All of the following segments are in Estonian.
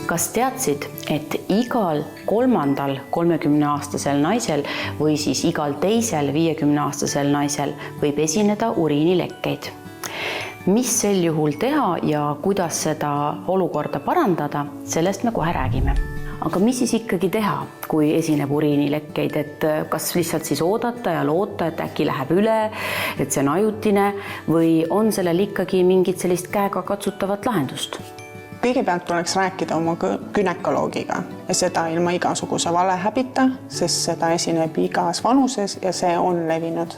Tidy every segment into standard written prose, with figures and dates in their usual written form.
Kas teadsid, et igal kolmandal 30-aastasel naisel või siis igal teisel 50-aastasel naisel võib esineda uriinilekkeid? Mis sel juhul teha ja kuidas seda olukorda parandada, sellest me kohe räägime. Aga mis siis ikkagi teha, kui esineb uriinilekkeid, et kas lihtsalt siis oodata ja loota, et äkki läheb üle, et see on ajutine või on sellel ikkagi mingit sellist käega katsutavat lahendust? Kõigepealt tuleks rääkida oma günekoloogiga ja seda ilma igasuguse valehäbita, sest seda esineb igas vanuses ja see on levinud.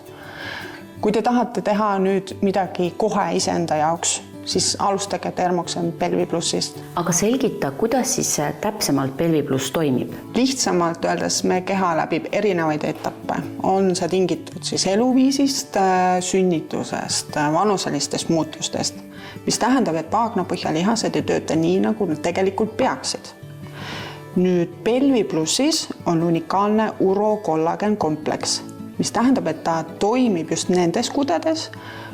Kui te tahate teha nüüd midagi kohe iseenda jaoks, siis alustage Thermoxen Pelvi Plussist. Aga selgita, kuidas siis täpsemalt Pelvi Pluss toimib? Lihtsamalt öeldes me keha läbib erinevaid etappe. On see tingitud siis eluviisist, sünnitusest, vanuselistest muutustest, mis tähendab, et vaagnapõhjalihased ei tööta nii, nagu nad tegelikult peaksid. Nüüd Pelvi Plussis on unikaalne urokollagen kompleks, mis tähendab, et ta toimib just nendes kudedes,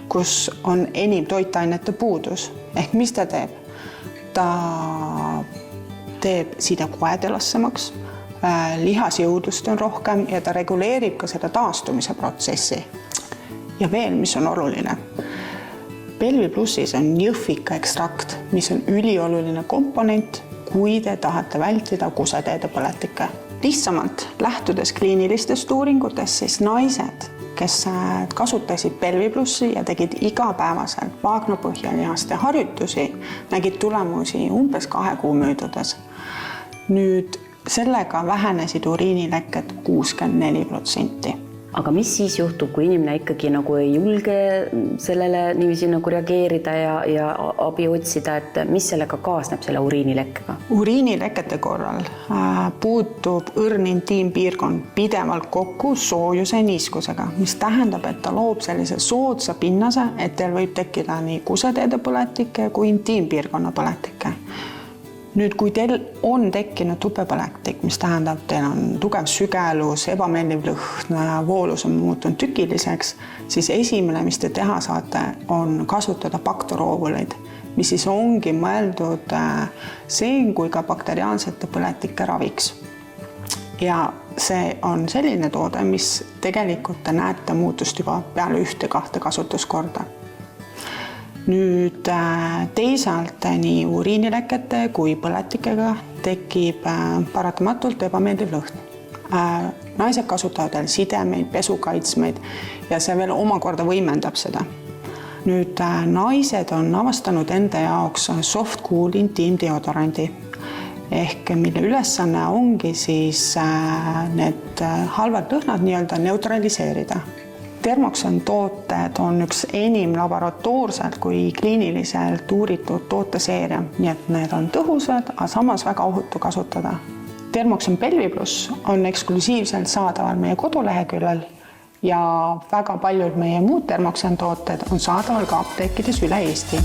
kus on enim toitainete puudus. Ehk mis ta teeb? Ta teeb sidekoed elassemaks, lihasjõudlust on rohkem ja ta reguleerib ka seda taastumise protsessi. Ja veel, mis on oluline. Pelvi Plussis on jõhvika ekstrakt, mis on ülioluline komponent, kui te tahate vältida kuseteede põletikke. Lihtsamalt lähtudes kliinilistest uuringutest, siis naised, kes kasutasid Pelvi Plussi ja tegid igapäevaselt vaagnapõhjalihaste harjutusi, nägid tulemusi umbes 2 kuu möödudes. Nüüd sellega vähenesid uriinilekked 64%. Aga mis siis juhtub, kui inimene ikkagi nagu ei julge sellele niiviisi nagu reageerida ja abi otsida, et mis sellega kaasneb selle uriinilekkega? Uriinilekete korral puutub õrn intiimpiirkond pidevalt kokku soojuse niiskusega, mis tähendab, et ta loob sellise soodsa pinnase, et teil võib tekkida nii kuseteede põletike kui intiimpiirkonna põletike. Nüüd, kui teil on tekkinud tupepõletik, mis tähendab, teil on tugev sügelus, ebameeldiv lõhn, voolus on muutunud tükiliseks, siis esimene, mis te teha saate, on kasutada bakteroovuleid, mis siis ongi mõeldud seen kui ka bakteriaalsete põletike raviks. Ja see on selline toode, mis tegelikult te näete muutust juba peale 1-2 kasutuskorda. Nüüd teisalt nii uriinilekete kui põletikega tekib paratamatult ebameeldiv lõhn. Naised kasutavad veel sidemeid, pesukaitsmeid ja see veel omakorda võimendab seda. Nüüd naised on avastanud enda jaoks Soft Cool intiimdeodorandi, ehk mille ülesanne ongi siis need halvad lõhnad nii-öelda neutraliseerida. Thermoxen tooted on üks enim laboratoorselt kui kliiniliselt uuritud tooteseeria, nii et need on tõhusad, aga samas väga ohutu kasutada. Thermoxen Pelvi Pluss on eksklusiivselt saadaval meie koduleheküljel ja väga paljud meie muud Thermoxen tooted on saadaval ka apteekides üle Eesti.